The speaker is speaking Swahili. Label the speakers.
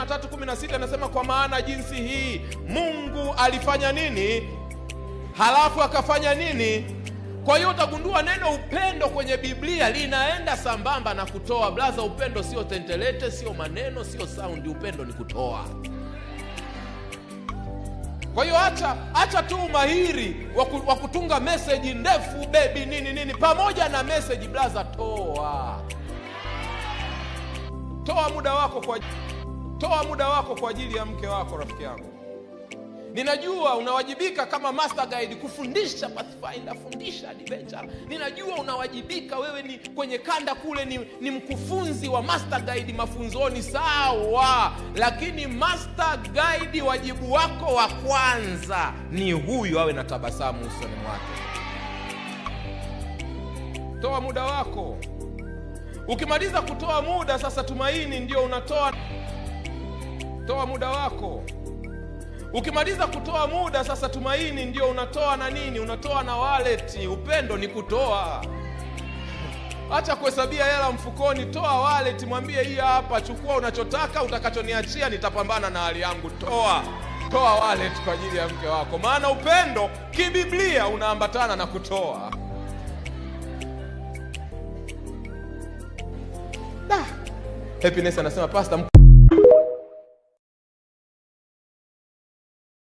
Speaker 1: Yohana 3:16 anasema kwa maana jinsi hii Mungu alifanya nini, halafu akafanya nini. Kwa hiyo utagundua neno upendo kwenye Biblia linaenda sambamba na kutoa. Blaza, upendo sio tentelete, sio maneno, sio saundi. Upendo ni kutoa. Kwa hiyo acha tu umahiri wa kutunga message ndefu baby nini pamoja na message. Blaza, toa muda wako kwa ajili ya mke wako. Rafiki yangu, ninajua unawajibika kama master guide kufundisha Pathfinder, fundisha adventure. Ninajua unawajibika, wewe ni kwenye kanda kule, ni mkufunzi wa master guide mafunzoni, sawa. Lakini master guide wajibu wako wa kwanza ni huyu awe na tabasamu usoni mwake. Toa muda wako. Ukimaliza kutoa muda, sasa tumaini ndio unatoa. Toa muda wako. Ukimaliza kutoa muda, sasa tumaini ndio unatoa na nini? Unatoa na wallet. Upendo ni kutoa. Acha kuhesabia hela mfukoni, toa wallet, mwambie hii hapa, chukua unachotaka, utakachoniachia nitapambana na hali yangu. Toa wallet kwa ajili ya mke wako, maana upendo kibiblia unaambatana na kutoa. Happiness anasema pastor